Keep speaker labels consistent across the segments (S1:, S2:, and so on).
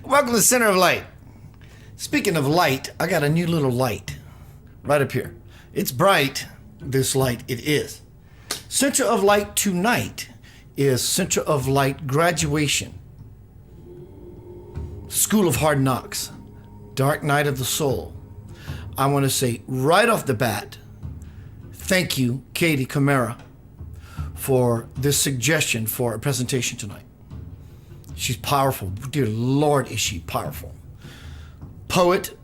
S1: Welcome to the Center of Light. Speaking of light, I got a new little light right up here. It's bright, this light, it is. Center of Light tonight is Center of Light graduation. School of Hard Knocks, Dark Night of the Soul. I want to say right off the bat, thank you, Katie Camara, for this suggestion for a presentation tonight. She's powerful. Dear Lord, is she powerful. Poet,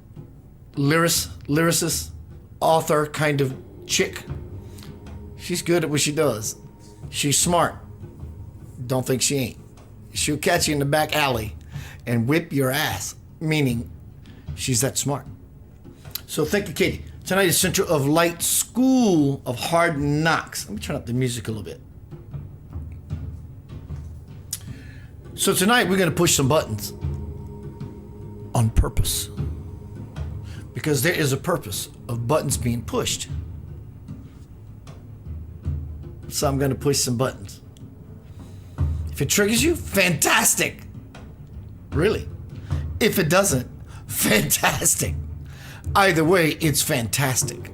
S1: lyricist, author kind of chick. She's good at what she does. She's smart. Don't think she ain't. She'll catch you in the back alley and whip your ass, meaning she's that smart. So thank you, Katie. Tonight is Center of Light School of Hard Knocks. Let me turn up the music a little bit. So tonight we're going to push some buttons on purpose, because there is a purpose of buttons being pushed. So I'm going to push some buttons. If it triggers you, fantastic. Really. If it doesn't, fantastic. Either way, it's fantastic.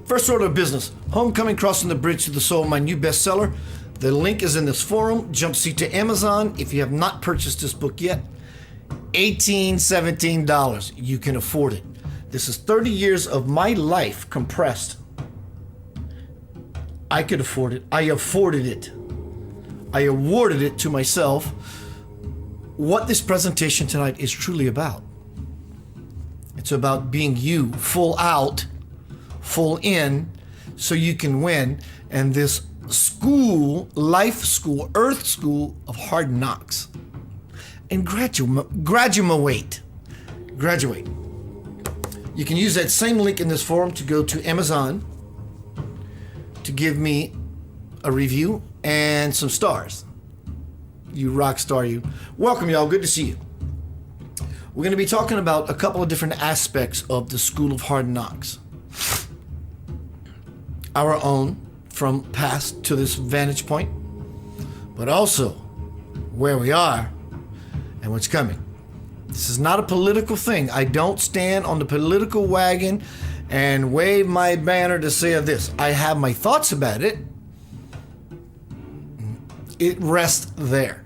S1: First order of business, Homecoming Crossing the Bridge to the Soul, my new bestseller. The link is in this forum. Jump seat to Amazon. If you have not purchased this book yet, $18, $17. You can afford it. This is 30 years of my life compressed. I could afford it. I afforded it. I awarded it to myself. What this presentation tonight is truly about. It's about being you, full out, full in, so you can win. And this school, life school, earth school of hard knocks. And graduate. You can use that same link in this forum to go to Amazon to give me a review and some stars. You rock star, you. Welcome, y'all. Good to see you. We're going to be talking about a couple of different aspects of the School of Hard Knocks. Our own, from past to this vantage point, but also where we are and what's coming. This is not a political thing. I don't stand on the political wagon and wave my banner to say this. I have my thoughts about it. It rests there.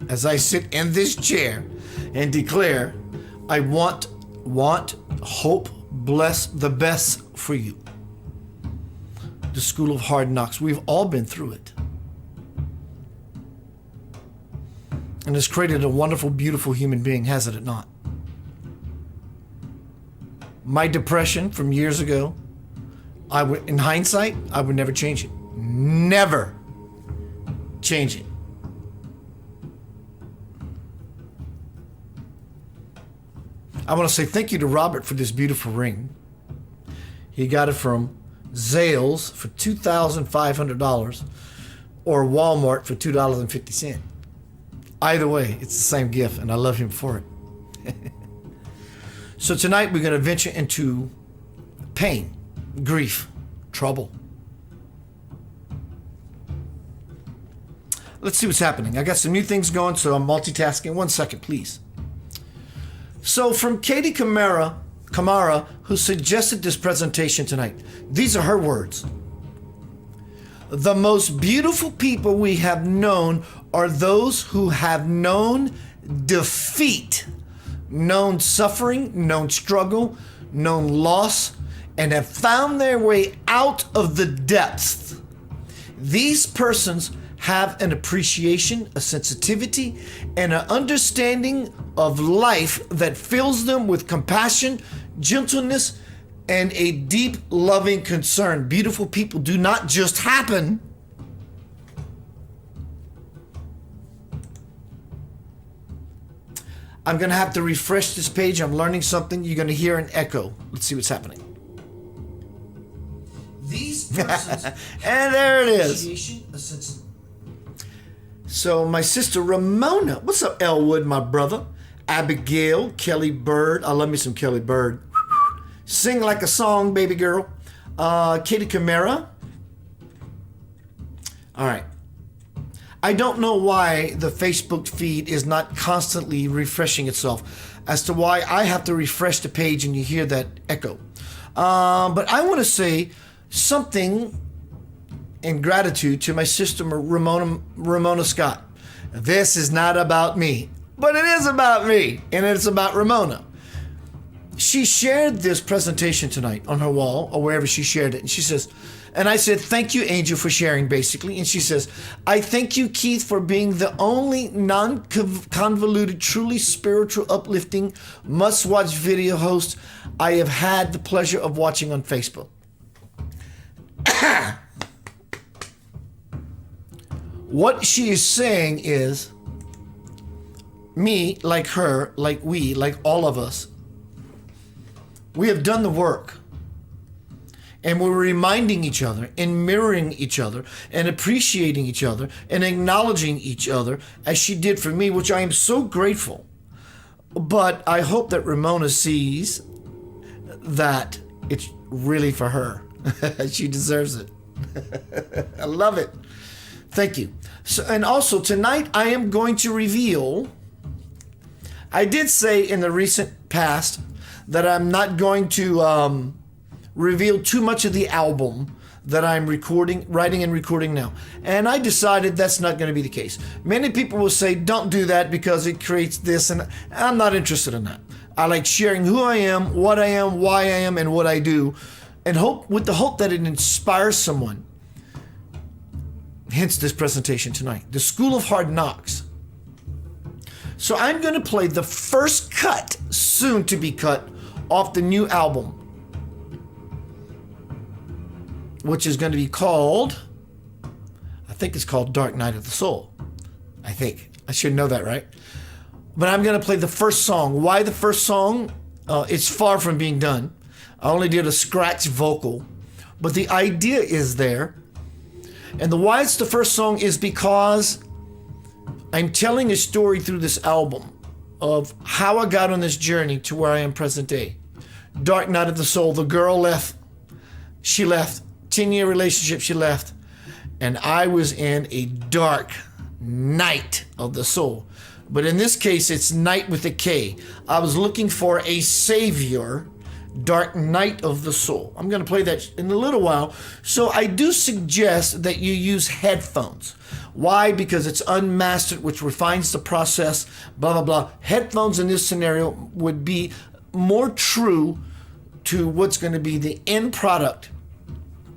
S1: As I sit in this chair and declare, I want, hope, bless the best for you. The School of Hard Knocks. We've all been through it. And it's created a wonderful, beautiful human being, hasn't it not? My depression from years ago, in hindsight, I would never change it. Never change it. I want to say thank you to Robert for this beautiful ring. He got it from Zales for $2,500 or Walmart for $2.50. Either way, it's the same gift, and I love him for it. So tonight we're going to venture into pain, grief, trouble. Let's see what's happening. I got some new things going, so I'm multitasking. 1 second, please. So from Katie Camara, who suggested this presentation tonight, these are her words. The most beautiful people we have known are those who have known defeat, known suffering, known struggle, known loss, and have found their way out of the depths. These persons have an appreciation, a sensitivity, and an understanding of life that fills them with compassion, gentleness, and a deep, loving concern. Beautiful people do not just happen. I'm going to have to refresh this page. I'm learning something. You're going to hear an echo. Let's see what's happening. These persons and there it is. So my sister Ramona, what's up, Elwood, my brother? Abigail, Kelly Bird. I love me some Kelly Bird. Sing like a song, baby girl. Katie Camara. All right. I don't know why the Facebook feed is not constantly refreshing itself, as to why I have to refresh the page and you hear that echo. But I want to say something in gratitude to my sister Ramona Scott. This is not about me, but it is about me, and it's about Ramona. She shared this presentation tonight on her wall, or wherever she shared it, and she says, and I said, thank you, Angel, for sharing, basically. And she says, I thank you, Keith, for being the only non-convoluted, truly spiritual, uplifting, must-watch video host I have had the pleasure of watching on Facebook. What she is saying is, me, like her, like we, like all of us, we have done the work. And we're reminding each other and mirroring each other and appreciating each other and acknowledging each other, as she did for me, which I am so grateful. But I hope that Ramona sees that it's really for her. She deserves it. I love it. Thank you. So, and also tonight I am going to reveal, I did say in the recent past that I'm not going to reveal too much of the album that I'm writing and recording now. And I decided that's not going to be the case. Many people will say, don't do that because it creates this, and I'm not interested in that. I like sharing who I am, what I am, why I am, and what I do, and with the hope that it inspires someone. Hence this presentation tonight, The School of Hard Knocks. So I'm going to play the first cut, soon to be cut, off the new album, which is going to be called, I think it's called Dark Night of the Soul. I think. I should know that, right? But I'm going to play the first song. Why the first song? It's far from being done. I only did a scratch vocal. But the idea is there. And the why it's the first song is because I'm telling a story through this album of how I got on this journey to where I am present day. Dark Night of the Soul. The girl left. She left. 10-year relationship, she left. And I was in a dark night of the soul. But in this case, it's night with a K. I was looking for a savior. Dark Night of the Soul. I'm going to play that in a little while. So I do suggest that you use headphones. Why? Because it's unmastered, which refines the process, blah, blah, blah. Headphones in this scenario would be more true to what's going to be the end product,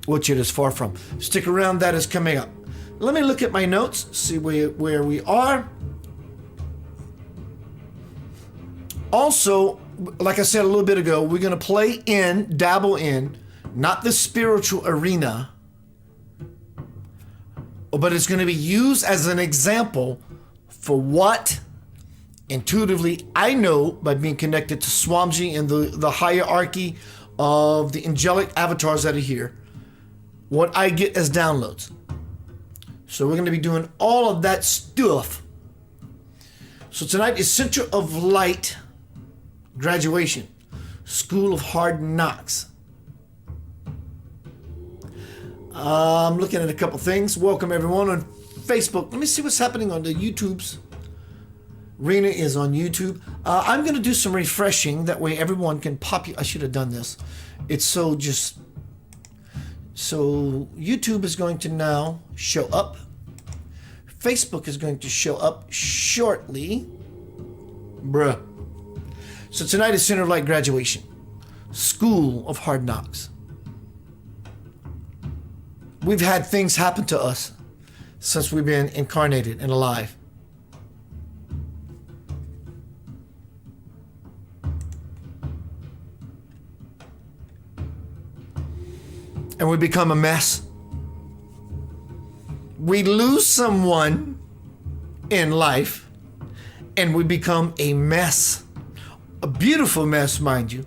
S1: which it is far from. Stick around, that is coming up. Let me look at my notes, see where we are. Also, like I said a little bit ago, we're going to dabble in, not the spiritual arena, but it's going to be used as an example for what intuitively I know by being connected to Swamji and the hierarchy of the angelic avatars that are here, what I get as downloads. So we're going to be doing all of that stuff. So tonight is Center of Light Graduation, School of Hard Knocks. I'm looking at a couple things. Welcome everyone on Facebook. Let me see what's happening on the YouTubes. Rena is on YouTube. I'm going to do some refreshing. That way everyone can I should have done this. It's so YouTube is going to now show up. Facebook is going to show up shortly. Bruh. So tonight is Center of Light Graduation, School of Hard Knocks. We've had things happen to us since we've been incarnated and alive. And we become a mess. We lose someone in life and we become a mess. A beautiful mess, mind you.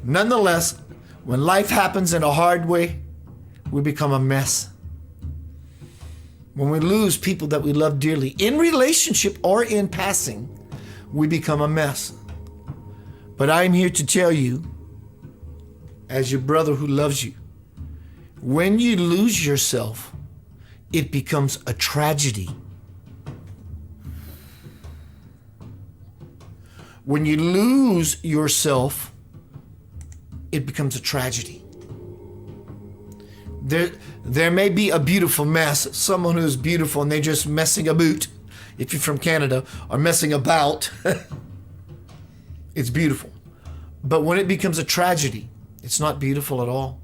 S1: Nonetheless, when life happens in a hard way, we become a mess. When we lose people that we love dearly, in relationship or in passing, we become a mess. But I'm here to tell you, as your brother who loves you, when you lose yourself, it becomes a tragedy. When you lose yourself, it becomes a tragedy. There may be a beautiful mess, someone who's beautiful and they're just messing about. If you're from Canada, or messing about, it's beautiful. But when it becomes a tragedy, it's not beautiful at all.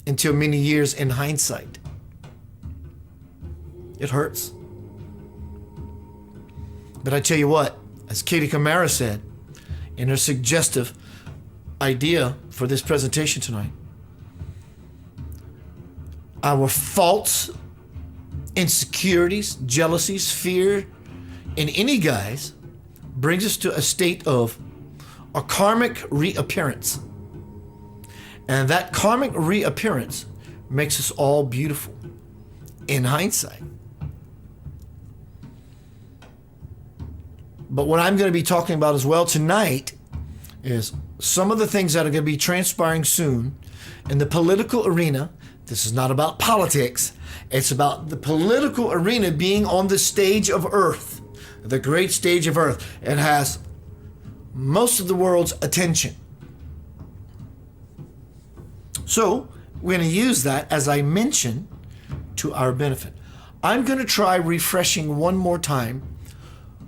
S1: Until many years in hindsight. It hurts. But I tell you what, as Katie Camara said in her suggestive idea for this presentation tonight, our faults, insecurities, jealousies, fear in any guise brings us to a state of a karmic reappearance. And that karmic reappearance makes us all beautiful in hindsight. But what I'm going to be talking about as well tonight is some of the things that are going to be transpiring soon in the political arena. This is not about politics. It's about the political arena being on the stage of Earth, the great stage of Earth. It has most of the world's attention. So we're going to use that, as I mentioned, to our benefit. I'm going to try refreshing one more time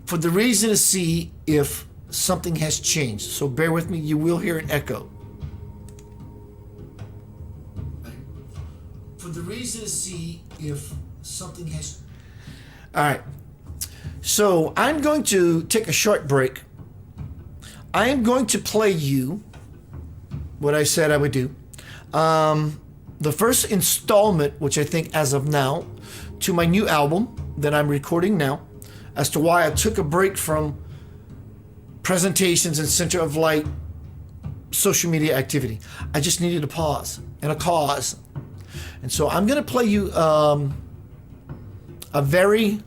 S1: for the reason to see if something has changed. So bear with me, you will hear an echo. For the reason to see if something has... All right. So I'm going to take a short break. I am going to play you what I said I would do. The first installment, which I think as of now, to my new album that I'm recording now, as to why I took a break from presentations and center of light social media activity. I just needed a pause and a cause. And so I'm going to play you a very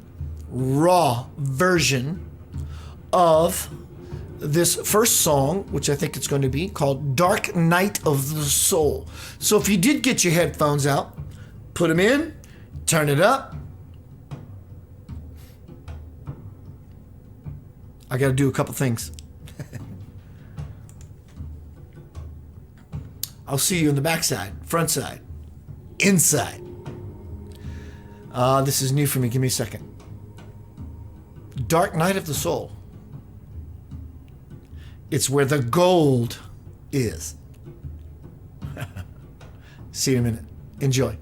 S1: raw version of this first song, which I think it's going to be called Dark Night of the Soul. So if you did get your headphones out, put them in, turn it up. I got to do a couple things. I'll see you on the backside, front side, inside. This is new for me. Give me a second. Dark Night of the Soul. It's where the gold is. See you in a minute. Enjoy.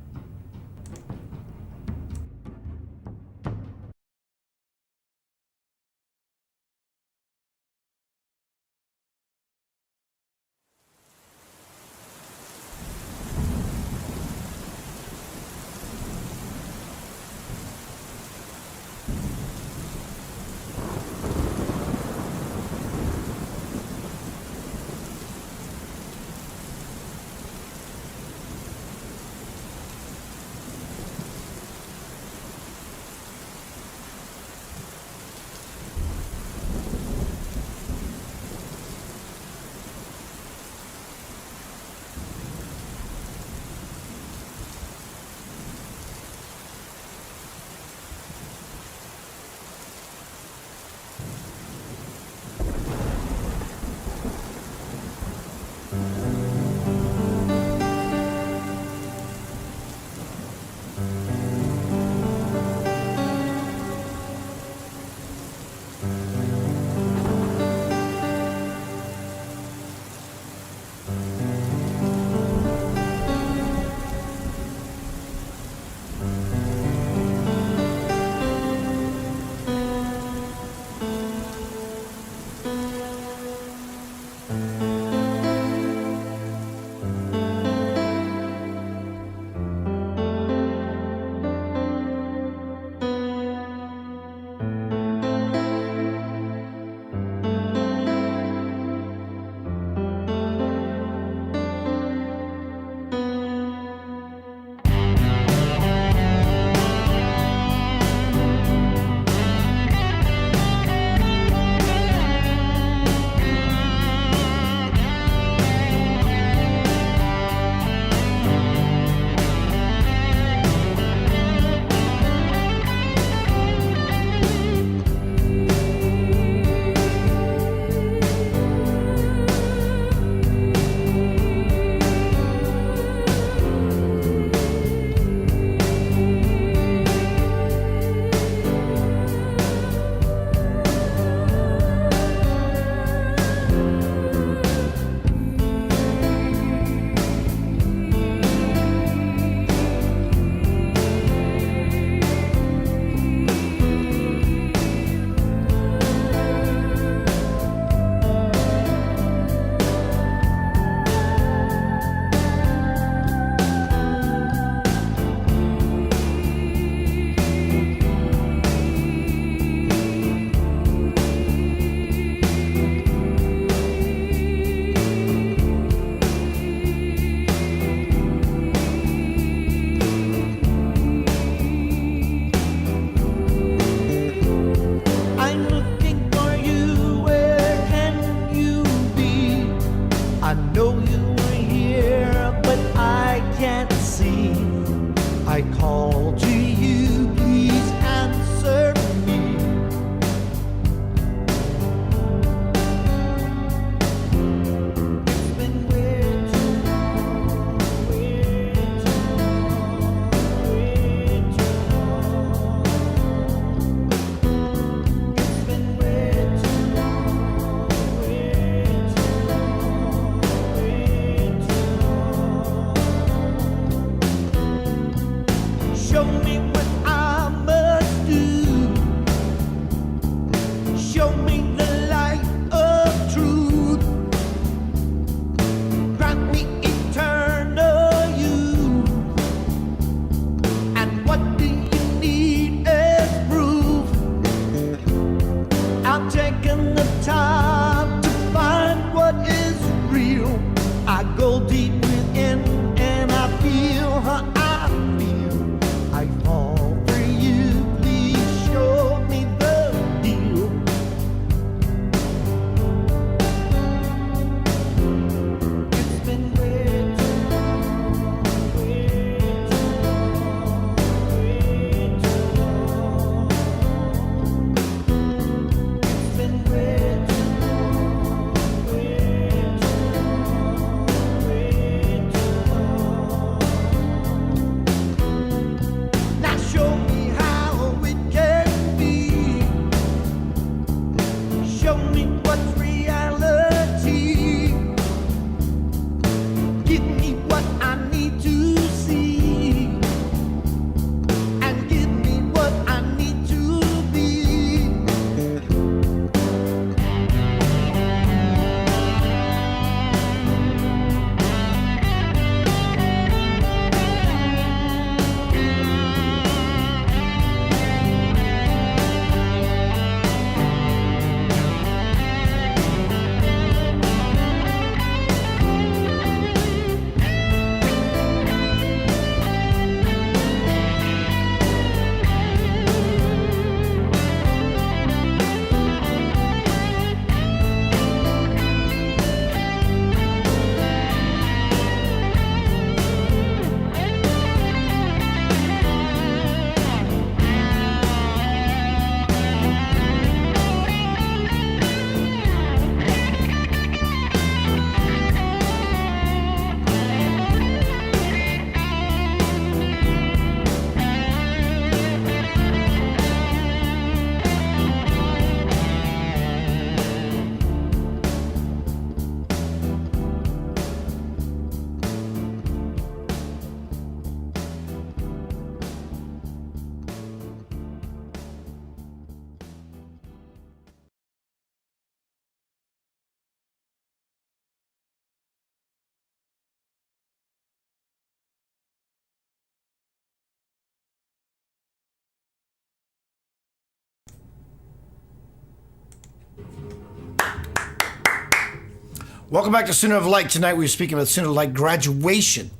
S1: Welcome back to Center of Light. Tonight we're speaking about Center of Light graduation.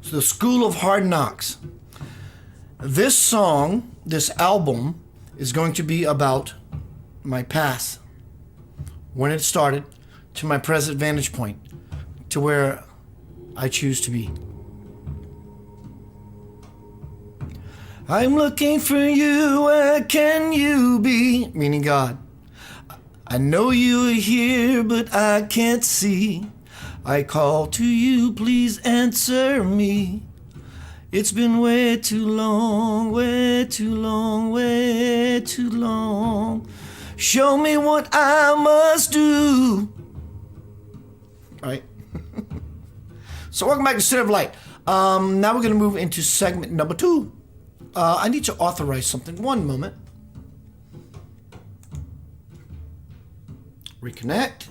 S1: So the School of Hard Knocks. This song, this album, is going to be about my past, when it started, to my present vantage point, to where I choose to be. I'm looking for you, where can you be? Meaning God. I know you are here, but I can't see. I call to you, please answer me. It's been way too long, way too long, way too long. Show me what I must do. All right. So welcome back to Center of Light. Now we're going to move into segment number 2. I need to authorize something. One moment. Reconnect.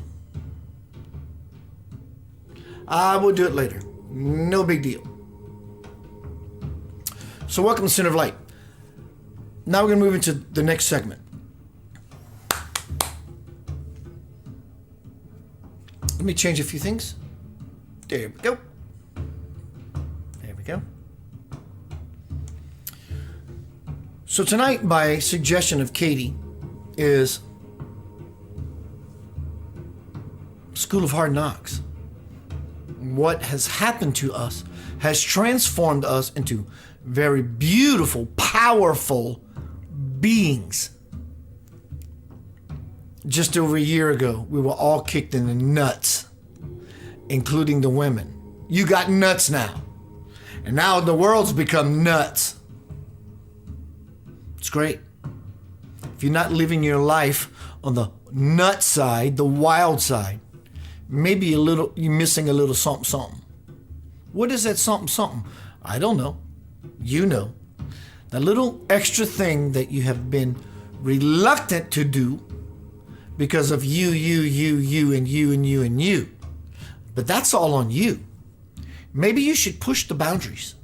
S1: I will do it later. No big deal. So welcome to Center of Light. Now we're going to move into the next segment. Let me change a few things. There we go. There we go. So tonight, by suggestion of Katie, is School of Hard Knocks. What has happened to us has transformed us into very beautiful, powerful beings. Just over a year ago, we were all kicked in the nuts, including the women. You got nuts now. And now the world's become nuts. It's great. If you're not living your life on the nut side, the wild side, maybe you're missing a little something, something. What is that something, something? I don't know. You know. That little extra thing that you have been reluctant to do because of you, and you. But that's all on you. Maybe you should push the boundaries.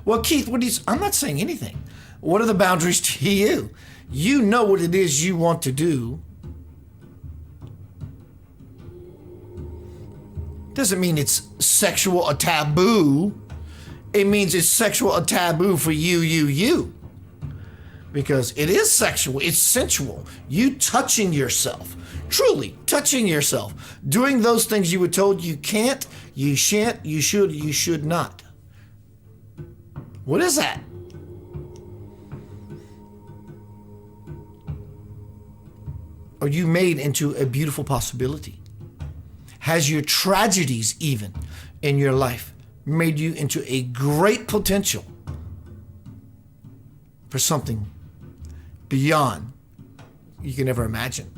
S1: Well, Keith, I'm not saying anything. What are the boundaries to you? You know what it is you want to do. Doesn't mean it's sexual or taboo. It means it's sexual or taboo for you. Because it is sexual, it's sensual. You touching yourself, truly touching yourself, doing those things you were told you can't, you shan't, you should not. What is that? Are you made into a beautiful possibility? Has your tragedies even in your life made you into a great potential for something beyond you can ever imagine?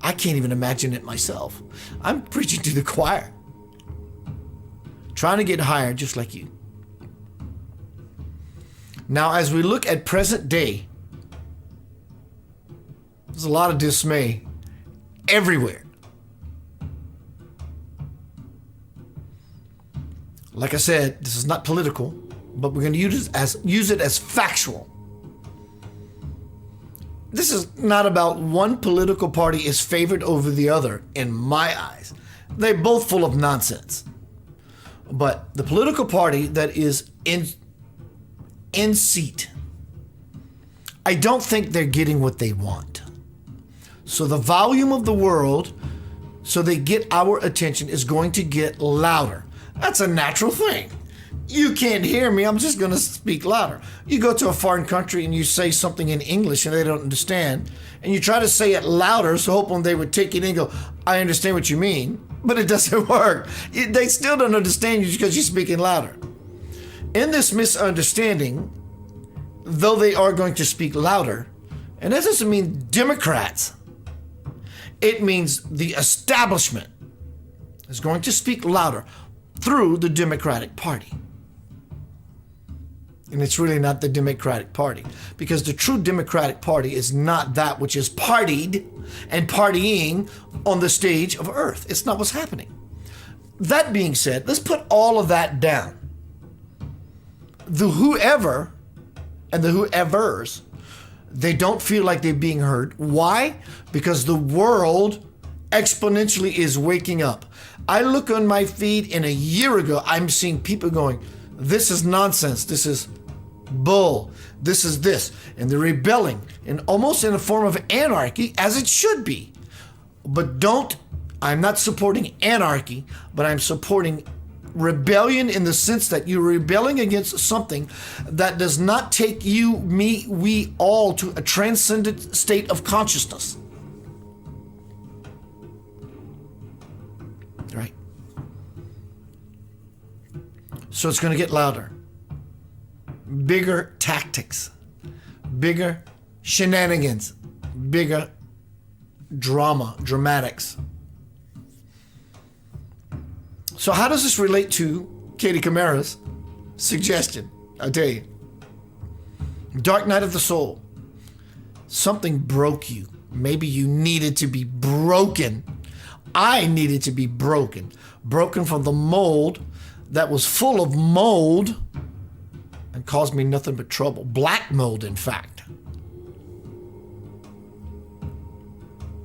S1: I can't even imagine it myself. I'm preaching to the choir, trying to get higher just like you. Now, as we look at present day, there's a lot of dismay everywhere. Like I said, this is not political, but we're going to use it as factual. This is not about one political party is favored over the other in my eyes. They're both full of nonsense. But the political party that is in seat, I don't think they're getting what they want. So the volume of the world, so they get our attention, is going to get louder. That's a natural thing. You can't hear me, I'm just going to speak louder. You go to a foreign country and you say something in English and they don't understand, and you try to say it louder so hoping they would take it in and go, I understand what you mean, but it doesn't work. They still don't understand you because you're speaking louder. In this misunderstanding, though they are going to speak louder, and that doesn't mean Democrats, it means the establishment is going to speak louder through the Democratic Party. And it's really not the Democratic Party, because the true Democratic Party is not that which is partied and partying on the stage of earth. It's not what's happening. That being said, let's put all of that down. The whoever and the whoever's, they don't feel like they're being heard. Why? Because the world exponentially is waking up. I look on my feed, and a year ago, I'm seeing people going, this is nonsense. This is bull. This is this. And they're rebelling, and almost in a form of anarchy, as it should be. But I'm not supporting anarchy, but I'm supporting rebellion in the sense that you're rebelling against something that does not take you, me, we all to a transcendent state of consciousness. Right? So it's going to get louder. Bigger tactics. Bigger shenanigans. Bigger dramatics. So how does this relate to Katie Camara's suggestion? I'll tell you. Dark night of the soul. Something broke you. Maybe you needed to be broken. I needed to be broken. Broken from the mold that was full of mold and caused me nothing but trouble. Black mold, in fact.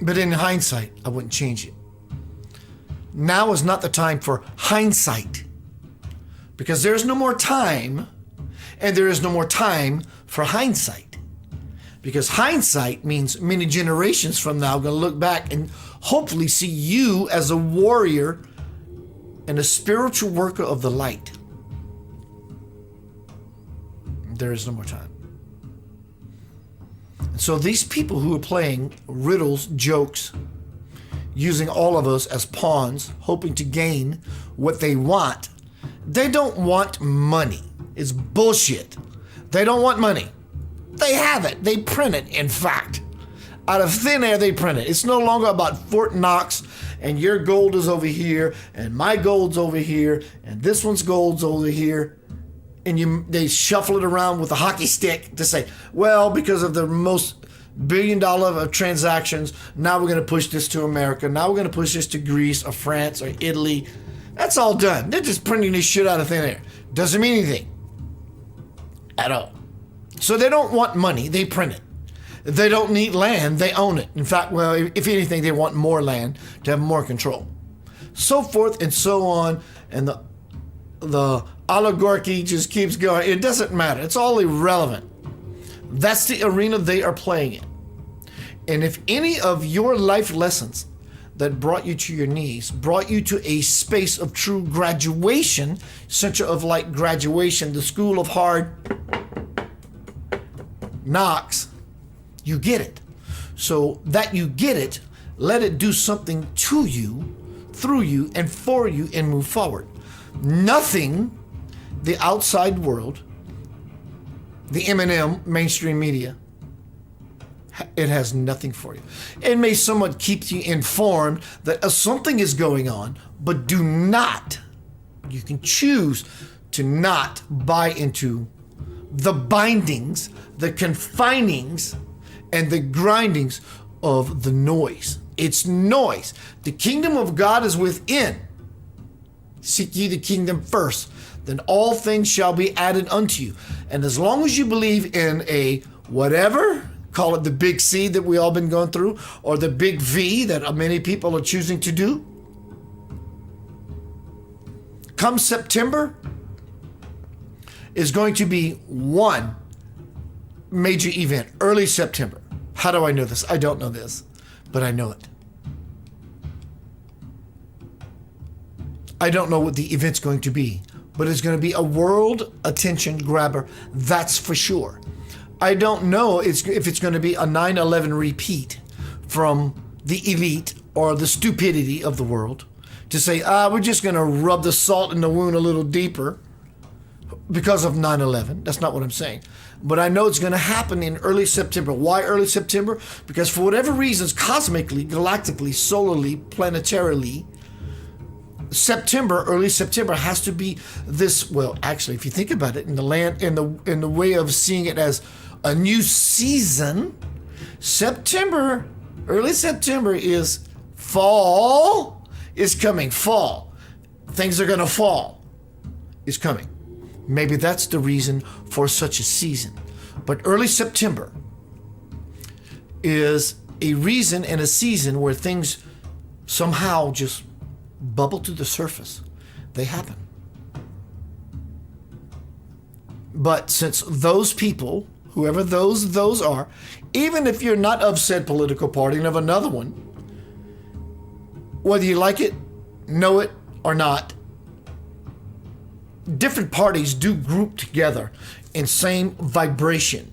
S1: But in hindsight, I wouldn't change it. Now is not the time for hindsight, because there is no more time, and there is no more time for hindsight, because hindsight means many generations from now, I'm going to look back and hopefully see you as a warrior and a spiritual worker of the light. There is no more time. So these people who are playing riddles, jokes, using all of us as pawns, hoping to gain what they want. They don't want money. It's bullshit. They don't want money. They have it. They print it, in fact. Out of thin air, they print it. It's no longer about Fort Knox, and your gold is over here, and my gold's over here, and this one's gold's over here. And they shuffle it around with a hockey stick to say, well, because of the most $1 billion of transactions, now we're going to push this to America. Now we're going to push this to Greece or France or Italy. That's all done. They're just printing this shit out of thin air. Doesn't mean anything at all. So they don't want money. They print it. They don't need land. They own it. In fact, well, if anything, they want more land to have more control. So forth and so on. And the oligarchy just keeps going. It doesn't matter. It's all irrelevant. That's the arena they are playing in. And if any of your life lessons that brought you to your knees, brought you to a space of true graduation, center of light graduation, the school of hard knocks, you get it. So that you get it, let it do something to you, through you, and for you, and move forward. Nothing the outside world, the M&M, mainstream media, it has nothing for you. It may somewhat keep you informed that something is going on, but do not, you can choose to not buy into the bindings, the confinings, and the grindings of the noise. It's noise. The kingdom of God is within. Seek ye the kingdom first, then all things shall be added unto you. And as long as you believe in a whatever, call it the big C that we all been going through, or the big V that many people are choosing to do, come September is going to be one major event, early September. How do I know this? I don't know this, but I know it. I don't know what the event's going to be, but it's going to be a world attention grabber, that's for sure. I don't know if it's going to be a 9/11 repeat from the elite or the stupidity of the world to say, we're just going to rub the salt in the wound a little deeper because of 9/11. That's not what I'm saying. But I know it's going to happen in early September. Why early September? Because for whatever reasons, cosmically, galactically, solarly, planetarily, September, early September has to be this. Well, actually, if you think about it, in the way of seeing it as a new season, September, early September is fall is coming. Fall, things are going to fall is coming. Maybe that's the reason for such a season. But early September is a reason and a season where things somehow just bubble to the surface. They happen. But since those people, whoever those are, even if you're not of said political party and of another one, whether you like it, know it, or not, different parties do group together in same vibration.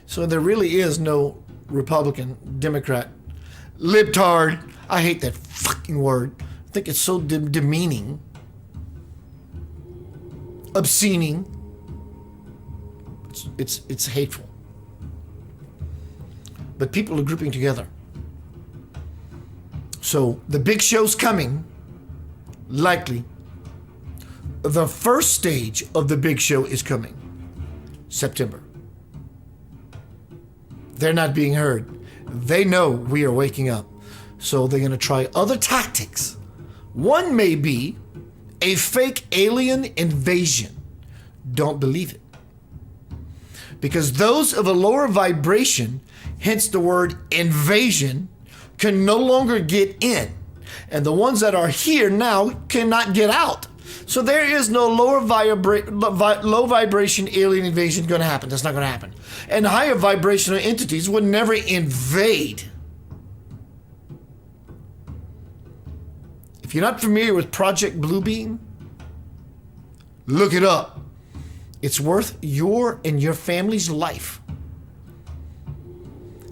S1: So there really is no Republican, Democrat, libtard. I hate that fucking word. I think it's so demeaning, obscening. It's hateful. But people are grouping together. So the big show's coming, likely. The first stage of the big show is coming, September. They're not being heard. They know we are waking up. So they're going to try other tactics. One may be a fake alien invasion. Don't believe it. Because those of a lower vibration, hence the word invasion, can no longer get in. And the ones that are here now cannot get out. So there is no low vibration alien invasion going to happen. That's not going to happen. And higher vibrational entities would never invade. If you're not familiar with Project Bluebeam, look it up. It's worth your and your family's life.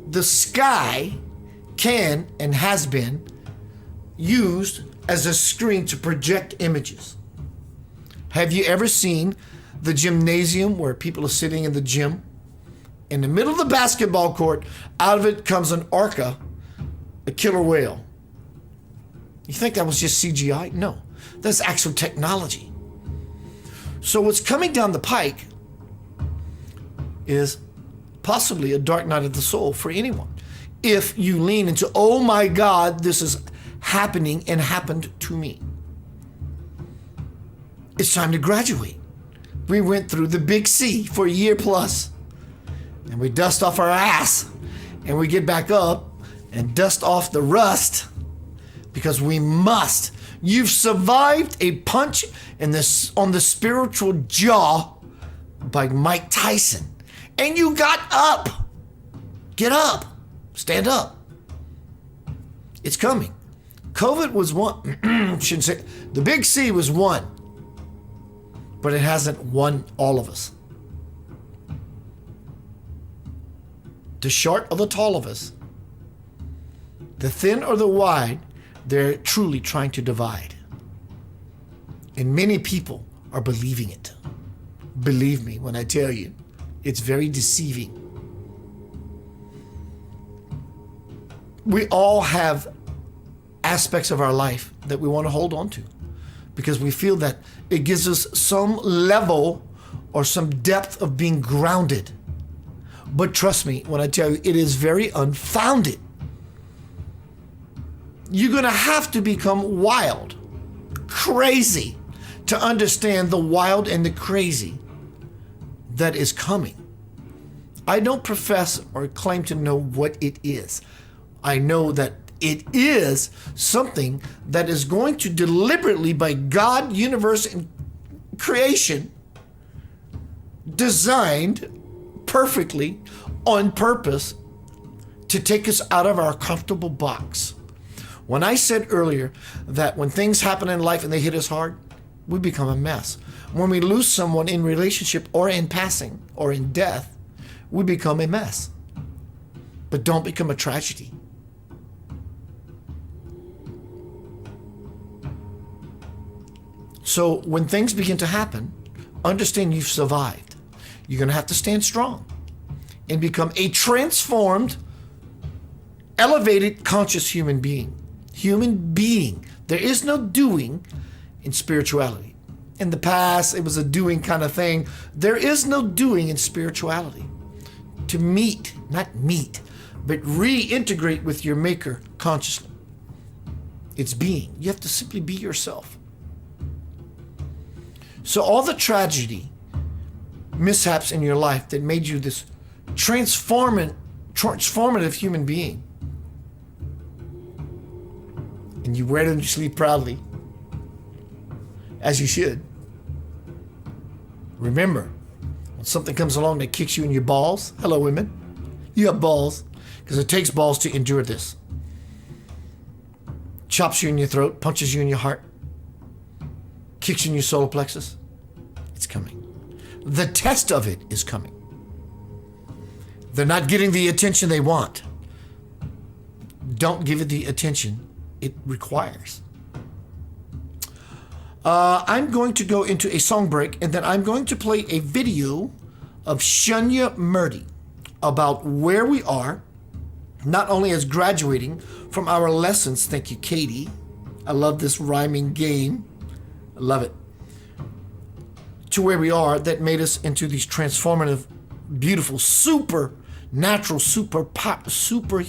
S1: The sky can and has been used as a screen to project images. Have you ever seen the gymnasium where people are sitting in the gym? In the middle of the basketball court, out of it comes an orca, a killer whale. You think that was just CGI? No, that's actual technology. So what's coming down the pike is possibly a dark night of the soul for anyone. If you lean into, oh my God, this is happening and happened to me. It's time to graduate. We went through the big C for a year plus, and we dust off our ass, and we get back up and dust off the rust, because we must. You've survived a punch on the spiritual jaw by Mike Tyson, and you got up. Get up. Stand up. It's coming. COVID was one. Shouldn't say. The big C was one. But it hasn't won all of us. The short or the tall of us, the thin or the wide, they're truly trying to divide. And many people are believing it. Believe me when I tell you, it's very deceiving. We all have aspects of our life that we want to hold on to, because we feel that it gives us some level or some depth of being grounded. But trust me when I tell you, it is very unfounded. You're going to have to become wild, crazy, to understand the wild and the crazy that is coming. I don't profess or claim to know what it is. I know that it is something that is going to deliberately, by God, universe, and creation, designed perfectly on purpose to take us out of our comfortable box. When I said earlier that when things happen in life and they hit us hard, we become a mess. When we lose someone in relationship or in passing or in death, we become a mess. But don't become a tragedy. So when things begin to happen, understand you've survived. You're going to have to stand strong and become a transformed, elevated, conscious human being. Human being. There is no doing in spirituality. In the past, it was a doing kind of thing. There is no doing in spirituality. To meet, not meet, but reintegrate with your maker consciously. It's being. You have to simply be yourself. So all the tragedy, mishaps in your life that made you this transformative human being, And you wear it on your sleeve proudly, as you should. Remember, when something comes along that kicks you in your balls, hello women, you have balls, because it takes balls to endure this. Chops you in your throat, punches you in your heart, kicks you in your solar plexus. It's coming. The test of it is coming. They're not getting the attention they want. Don't give it the attention it requires. I'm going to go into a song break, and then I'm going to play a video of Shunyamurti about where we are, not only as graduating from our lessons. Thank you, Katie. I love this rhyming game. I love it. To where we are that made us into these transformative, beautiful, supernatural, superhuman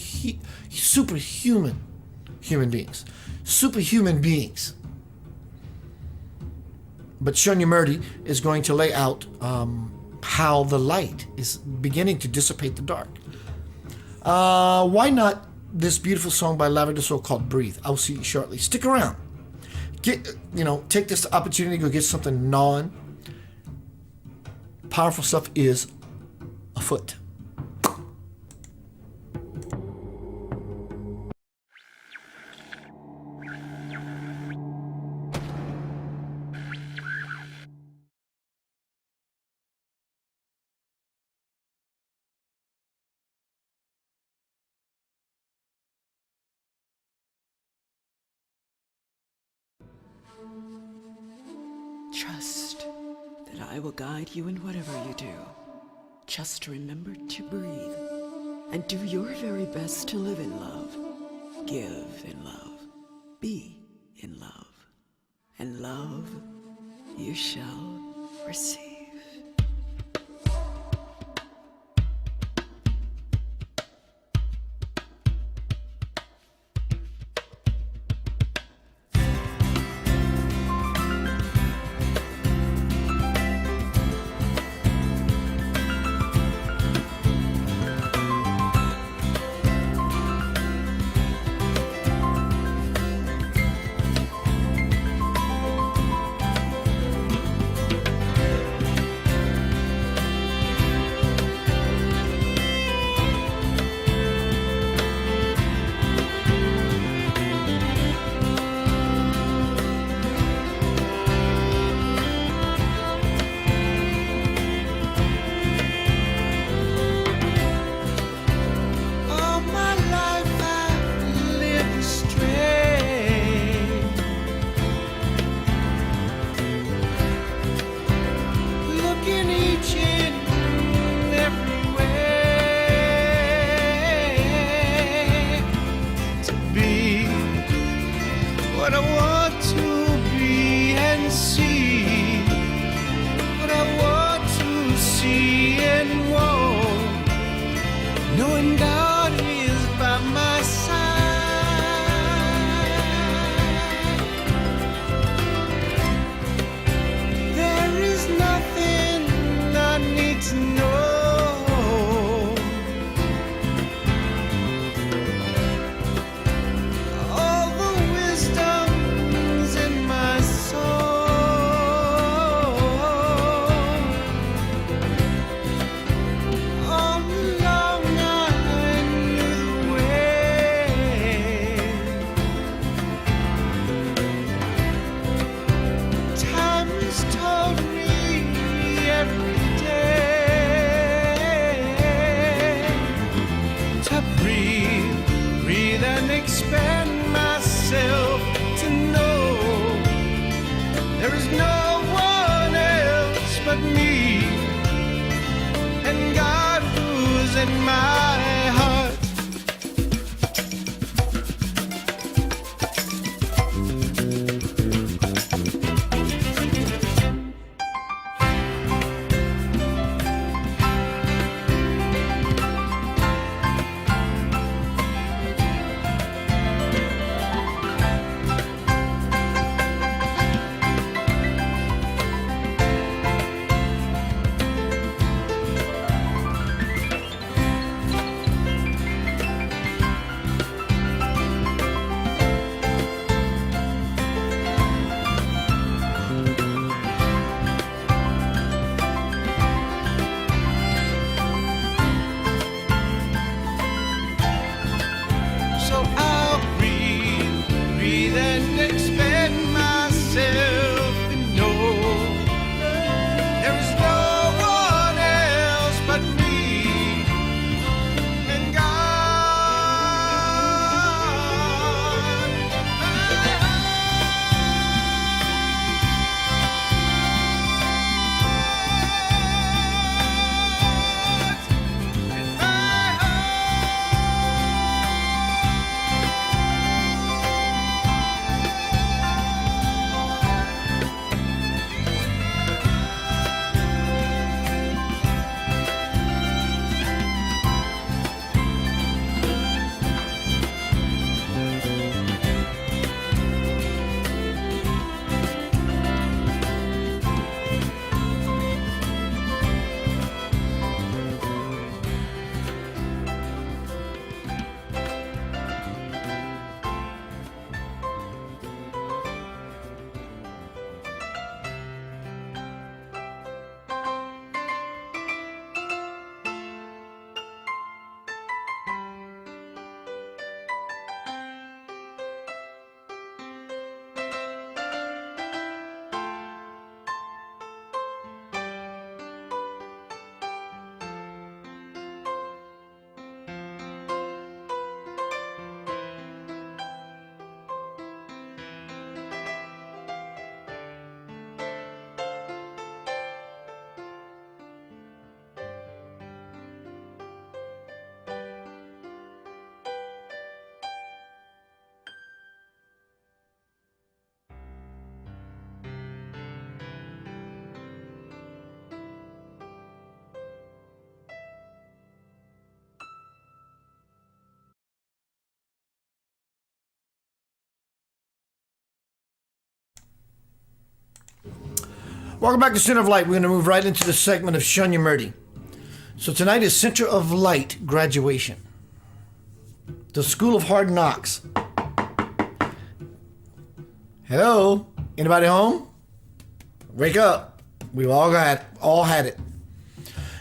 S1: human beings. Superhuman beings. But Shunyamurti is going to lay out how the light is beginning to dissipate the dark. Why not this beautiful song by Lavender Soul called Breathe? I'll see you shortly. Stick around. Take this opportunity to go get something gnawing. Powerful stuff is afoot.
S2: Trust that I will guide you in whatever you do. Just remember to breathe and do your very best to live in love, give in love, be in love, and love you shall receive.
S3: What I want to be and see, what I want to see and want, knowing God is by my side. There is nothing I need to know. Expand myself to know there is no one else but me and God who's in my heart.
S1: Welcome back to Center of Light. We're going to move right into the segment of Shunyamurti. So tonight is Center of Light graduation. The School of Hard Knocks. Hello? Anybody home? Wake up. We've all had it.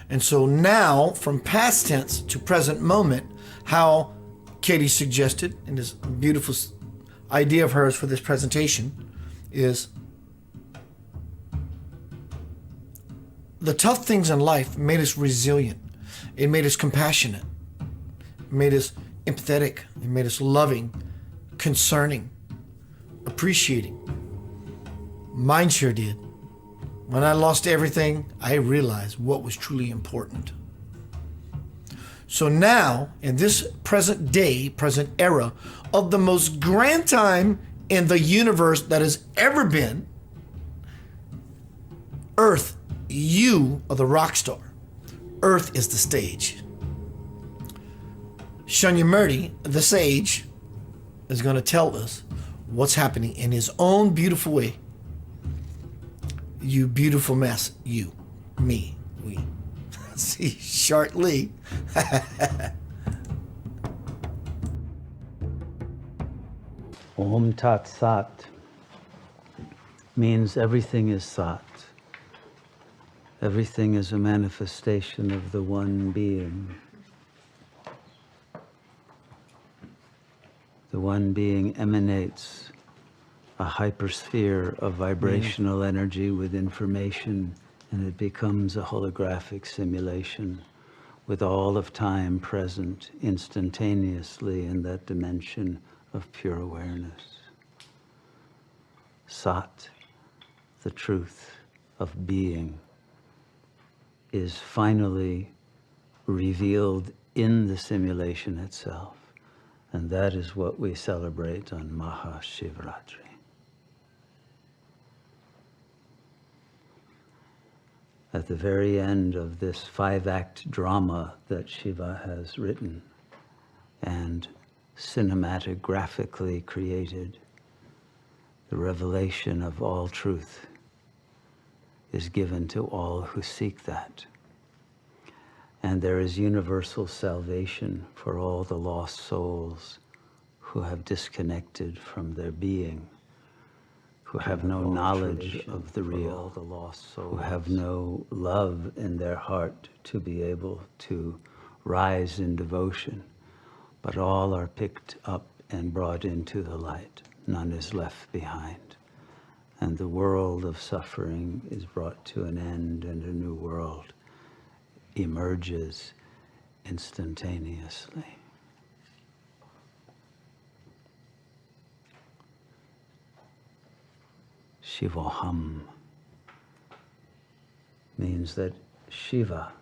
S1: And so now, from past tense to present moment, how Katie suggested in this beautiful idea of hers for this presentation is the tough things in life made us resilient. It made us compassionate. It made us empathetic. It made us loving, concerning, appreciating. Mine sure did. When I lost everything, I realized what was truly important. So now, in this present day, present era of the most grand time in the universe that has ever been, Earth, you are the rock star. Earth is the stage. Shunyamurti, the sage, is going to tell us what's happening in his own beautiful way. You beautiful mess. You. Me. We. See, shortly.
S4: Om Tat Sat means everything is Sat. Everything is a manifestation of the one being. The one being emanates a hypersphere of vibrational energy with information, and it becomes a holographic simulation with all of time present instantaneously in that dimension of pure awareness. Sat, the truth of being, is finally revealed in the simulation itself. And that is what we celebrate on Mahashivratri. At the very end of this 5-act drama that Shiva has written and cinematographically created, the revelation of all truth is given to all who seek that. And there is universal salvation for all the lost souls who have disconnected from their being, who have no knowledge of the real, the lost souls, who have no love in their heart to be able to rise in devotion, but all are picked up and brought into the light. None is left behind. And the world of suffering is brought to an end, and a new world emerges instantaneously. Shivoham means that Shiva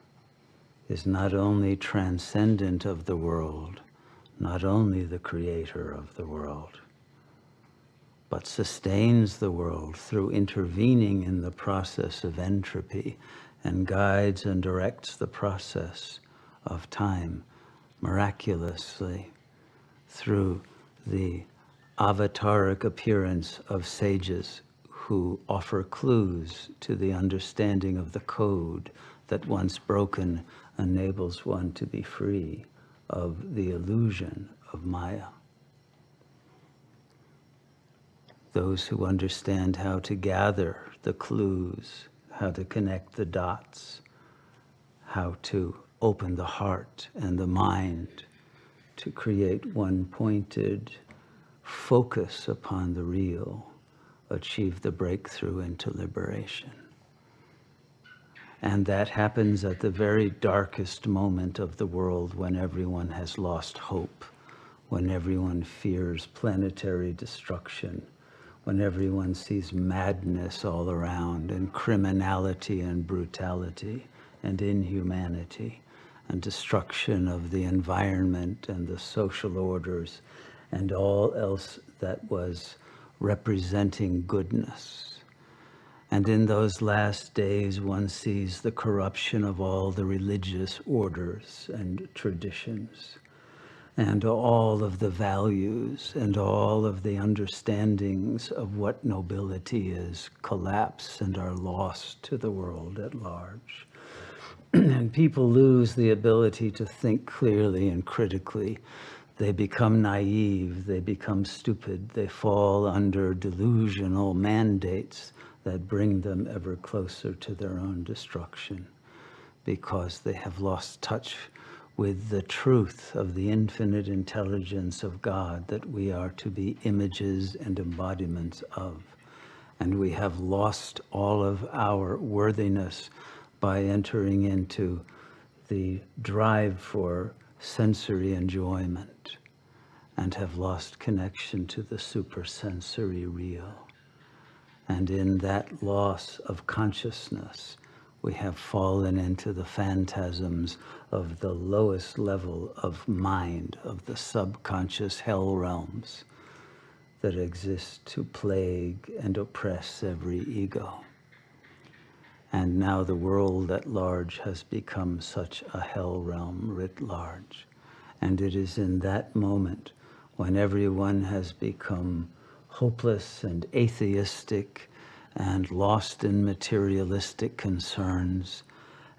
S4: is not only transcendent of the world, not only the creator of the world, but sustains the world through intervening in the process of entropy and guides and directs the process of time miraculously through the avataric appearance of sages who offer clues to the understanding of the code that, once broken, enables one to be free of the illusion of Maya. Those who understand how to gather the clues, how to connect the dots, how to open the heart and the mind to create one pointed focus upon the real, achieve the breakthrough into liberation. And that happens at the very darkest moment of the world, when everyone has lost hope, when everyone fears planetary destruction, when everyone sees madness all around, and criminality and brutality and inhumanity and destruction of the environment and the social orders and all else that was representing goodness. And in those last days, one sees the corruption of all the religious orders and traditions. and all of the values and all of the understandings of what nobility is collapse and are lost to the world at large. And people lose the ability to think clearly and critically. They become naive, they become stupid, they fall under delusional mandates that bring them ever closer to their own destruction, because they have lost touch with the truth of the infinite intelligence of God that we are to be images and embodiments of. And we have lost all of our worthiness by entering into the drive for sensory enjoyment, and have lost connection to the supersensory real. And in that loss of consciousness, we have fallen into the phantasms of the lowest level of mind, of the subconscious hell realms that exist to plague and oppress every ego. And now the world at large has become such a hell realm writ large. And it is in that moment when everyone has become hopeless and atheistic and lost in materialistic concerns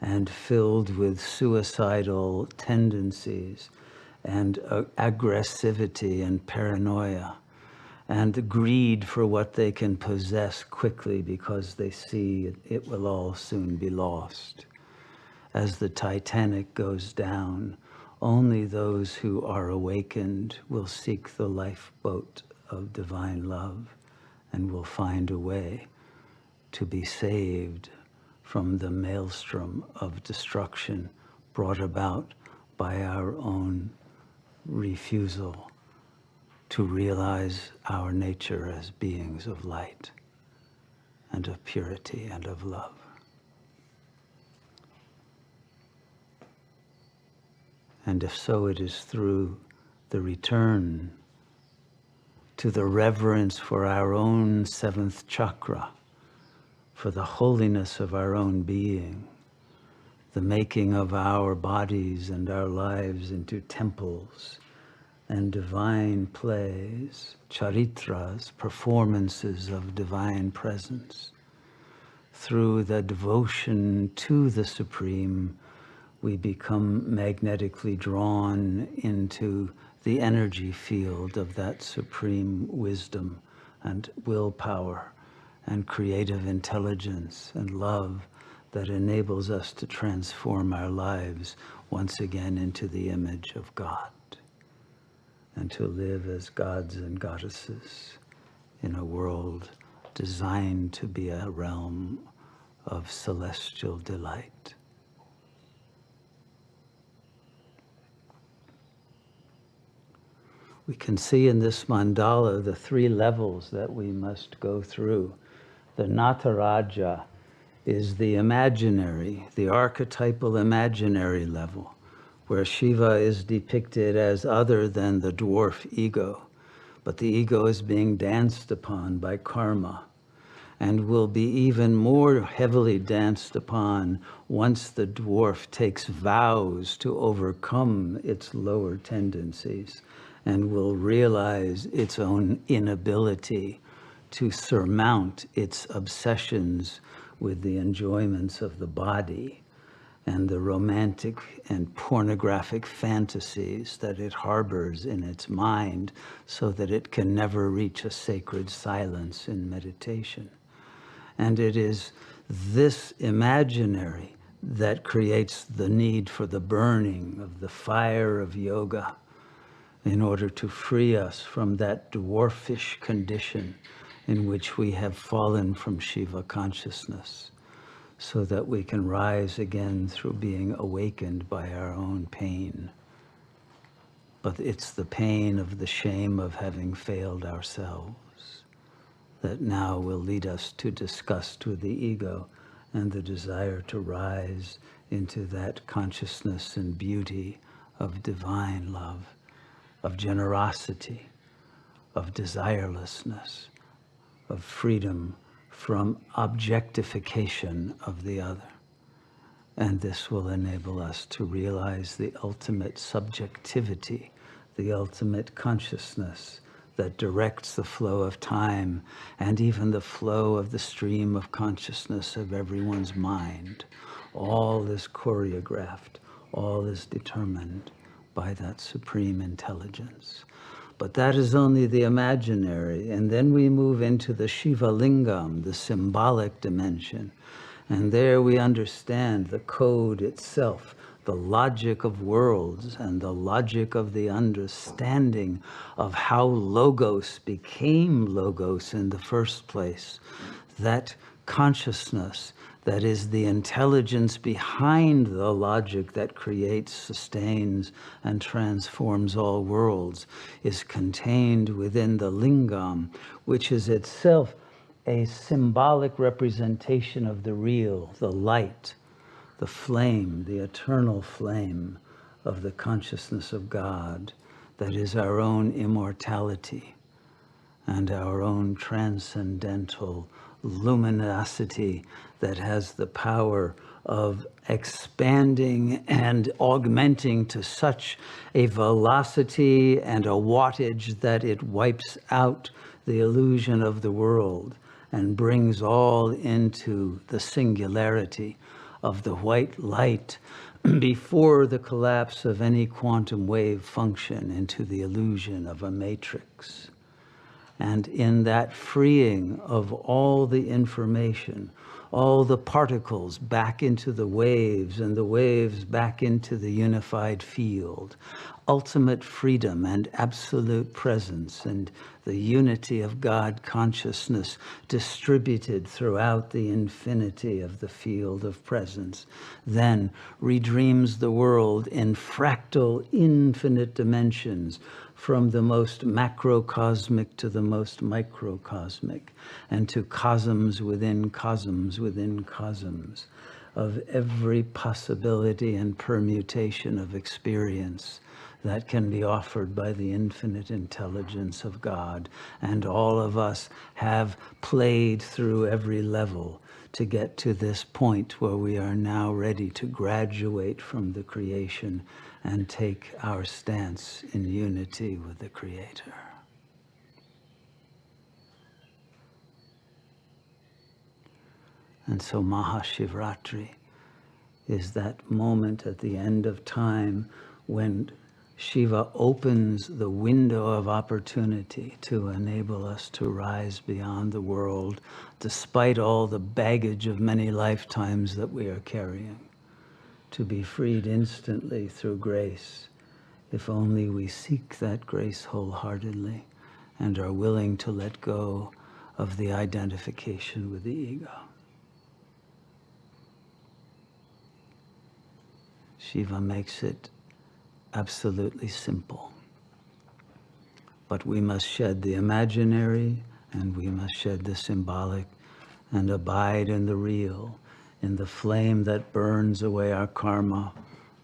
S4: and filled with suicidal tendencies and aggressivity and paranoia and the greed for what they can possess quickly because they see it will all soon be lost. As the Titanic goes down, only those who are awakened will seek the lifeboat of divine love and will find a way to be saved from the maelstrom of destruction brought about by our own refusal to realize our nature as beings of light and of purity and of love. And if so, it is through the return to the reverence for our own seventh chakra, for the holiness of our own being, the making of our bodies and our lives into temples and divine plays, charitras, performances of divine presence. Through the devotion to the Supreme, we become magnetically drawn into the energy field of that supreme wisdom and willpower and creative intelligence and love that enables us to transform our lives once again into the image of God, and to live as gods and goddesses in a world designed to be a realm of celestial delight. We can see in this mandala the three levels that we must go through. The Nataraja is the imaginary, the archetypal imaginary level, where Shiva is depicted as other than the dwarf ego, but the ego is being danced upon by karma and will be even more heavily danced upon once the dwarf takes vows to overcome its lower tendencies and will realize its own inability to surmount its obsessions with the enjoyments of the body and the romantic and pornographic fantasies that it harbors in its mind, so that it can never reach a sacred silence in meditation. And it is this imaginary that creates the need for the burning of the fire of yoga in order to free us from that dwarfish condition in which we have fallen from Shiva consciousness, so that we can rise again through being awakened by our own pain. But it's the pain of the shame of having failed ourselves that now will lead us to disgust with the ego and the desire to rise into that consciousness and beauty of divine love, of generosity, of desirelessness, of freedom from objectification of the other. And this will enable us to realize the ultimate subjectivity the ultimate consciousness that directs the flow of time and even the flow of the stream of consciousness of everyone's mind. All is choreographed, all is determined by that supreme intelligence. But that is only the imaginary, and then we move into the Shiva Lingam, the symbolic dimension, and there we understand the code itself, the logic of worlds and the logic of the understanding of how Logos became Logos in the first place. That consciousness that is the intelligence behind the logic that creates, sustains, and transforms all worlds is contained within the lingam, which is itself a symbolic representation of the real, the light, the flame, the eternal flame of the consciousness of God that is our own immortality and our own transcendental luminosity that has the power of expanding and augmenting to such a velocity and a wattage that it wipes out the illusion of the world and brings all into the singularity of the white light before the collapse of any quantum wave function into the illusion of a matrix. And in that freeing of all the information, all the particles back into the waves and the waves back into the unified field, ultimate freedom and absolute presence and the unity of God consciousness distributed throughout the infinity of the field of presence, then redreams the world in fractal infinite dimensions, from the most macrocosmic to the most microcosmic, and to cosms within cosms within cosms, of every possibility and permutation of experience that can be offered by the infinite intelligence of God. And all of us have played through every level to get to this point where we are now ready to graduate from the creation and take our stance in unity with the Creator. And so Mahashivratri is that moment at the end of time when Shiva opens the window of opportunity to enable us to rise beyond the world, despite all the baggage of many lifetimes that we are carrying, to be freed instantly through grace, if only we seek that grace wholeheartedly and are willing to let go of the identification with the ego. Shiva makes it absolutely simple. But we must shed the imaginary and we must shed the symbolic and abide in the real, in the flame that burns away our karma,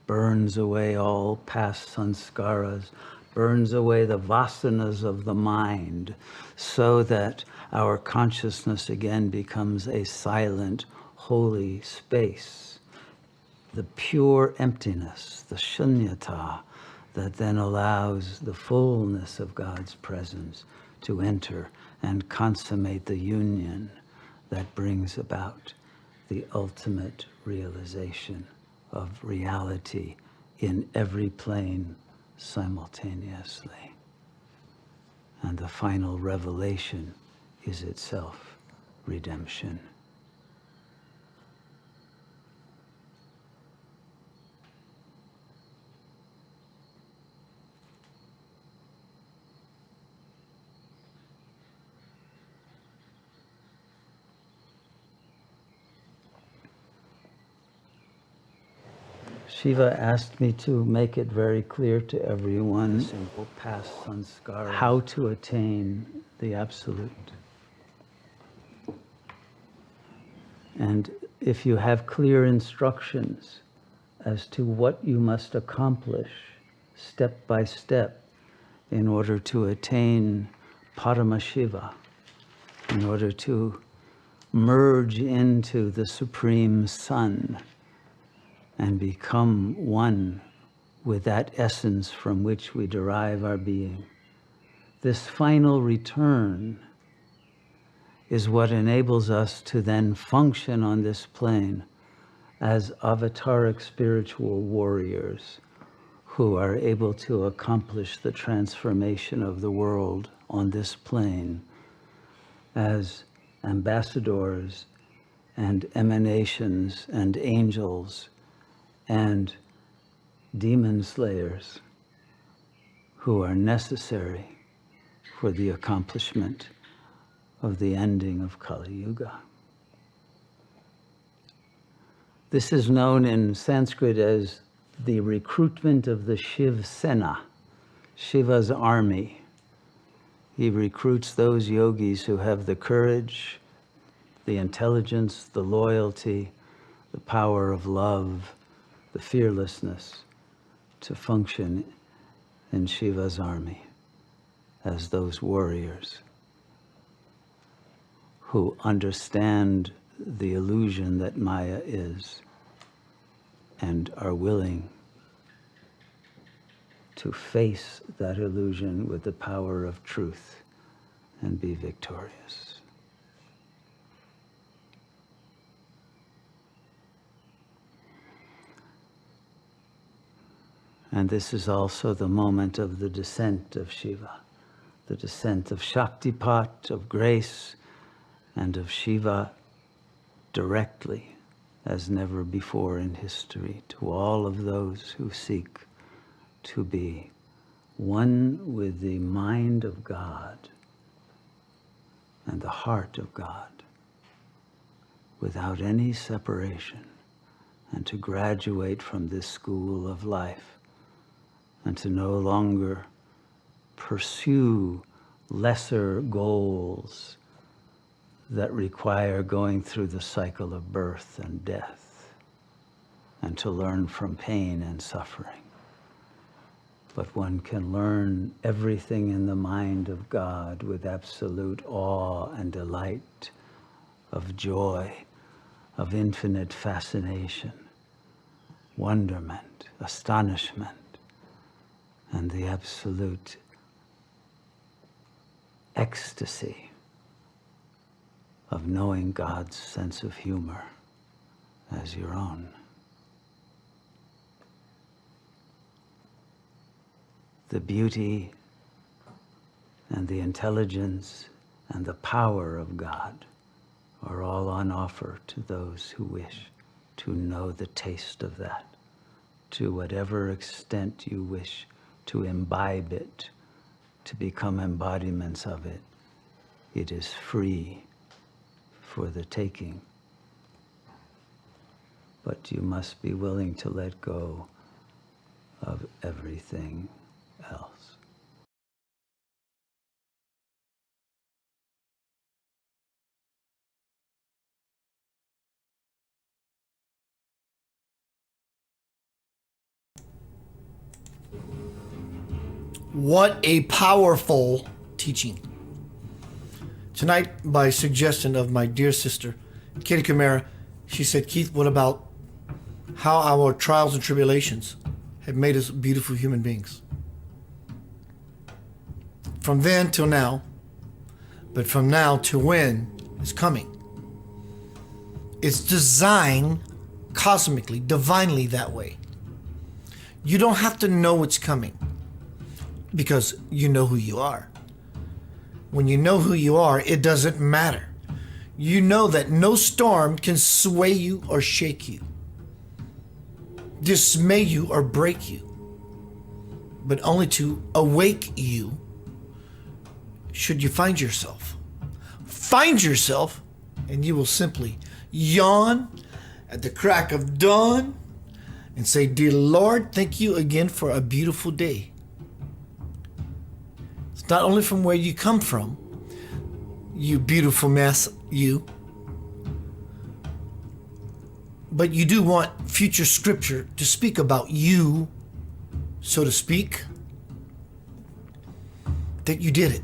S4: burns away all past sanskaras, burns away the vasanas of the mind, so that our consciousness again becomes a silent, holy space. The pure emptiness, the shunyata, that then allows the fullness of God's presence to enter and consummate the union that brings about the ultimate realization of reality in every plane simultaneously. And the final revelation is itself redemption. Shiva asked me to make it very clear to everyone how to attain the Absolute. And if you have clear instructions as to what you must accomplish step by step in order to attain Paramashiva, in order to merge into the Supreme Sun and become one with that essence from which we derive our being. This final return is what enables us to then function on this plane as avataric spiritual warriors who are able to accomplish the transformation of the world on this plane as ambassadors and emanations and angels and demon slayers who are necessary for the accomplishment of the ending of Kali Yuga. This is known in Sanskrit as the recruitment of the Shiv Sena, Shiva's army. He recruits those yogis who have the courage, the intelligence, the loyalty, the power of love, the fearlessness to function in Shiva's army as those warriors who understand the illusion that Maya is and are willing to face that illusion with the power of truth and be victorious. And this is also the moment of the descent of Shiva, the descent of Shaktipat, of grace, and of Shiva directly as never before in history to all of those who seek to be one with the mind of God and the heart of God without any separation, and to graduate from this school of life and to no longer pursue lesser goals that require going through the cycle of birth and death, and to learn from pain and suffering. But one can learn everything in the mind of God with absolute awe and delight, of joy, of infinite fascination, wonderment, astonishment, and the absolute ecstasy of knowing God's sense of humor as your own. The beauty and the intelligence and the power of God are all on offer to those who wish to know the taste of that, to whatever extent you wish to imbibe it, to become embodiments of it. It is free for the taking. But you must be willing to let go of everything else.
S1: What a powerful teaching. Tonight, by suggestion of my dear sister, Katie Camara, she said, Keith, what about how our trials and tribulations have made us beautiful human beings? From then till now, but from now to when is coming. It's designed cosmically, divinely that way. You don't have to know what's coming because you know who you are. When you know who you are, it doesn't matter. You know that no storm can sway you or shake you, dismay you or break you, but only to awake you should you find yourself. Find yourself, and you will simply yawn at the crack of dawn and say, Dear Lord, thank you again for a beautiful day. It's not only from where you come from, you beautiful mess, you, but you do want future scripture to speak about you, so to speak, that you did it.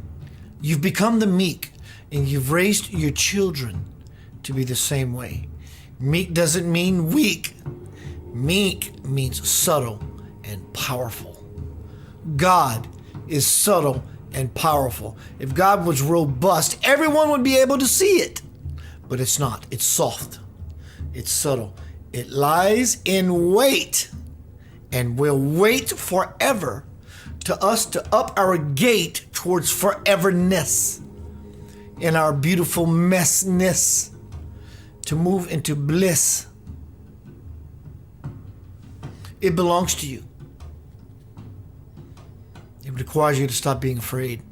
S1: You've become the meek, and you've raised your children to be the same way. Meek doesn't mean weak. Meek means subtle and powerful. God is subtle and powerful. If God was robust, everyone would be able to see it. But it's not. It's soft. It's subtle. It lies in wait and will wait forever to us to up our gate towards foreverness in our beautiful messness, to move into bliss. It belongs to you. It requires you to stop being afraid.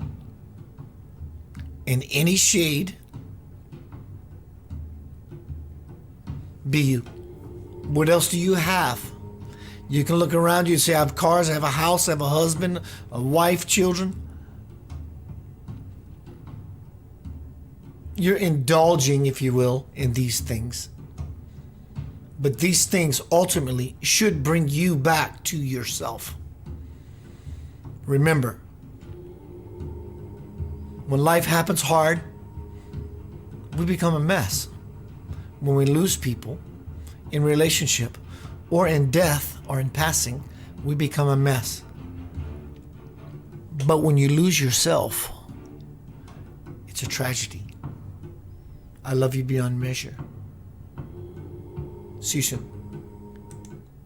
S1: In any shade, be you. What else do you have? You can look around you and say, I have cars, I have a house, I have a husband, a wife, children. You're indulging, if you will, in these things. But these things ultimately should bring you back to yourself. Remember, when life happens hard, we become a mess. When we lose people in relationship or in death or in passing, we become a mess. But when you lose yourself, it's a tragedy. I love you beyond measure. See you soon.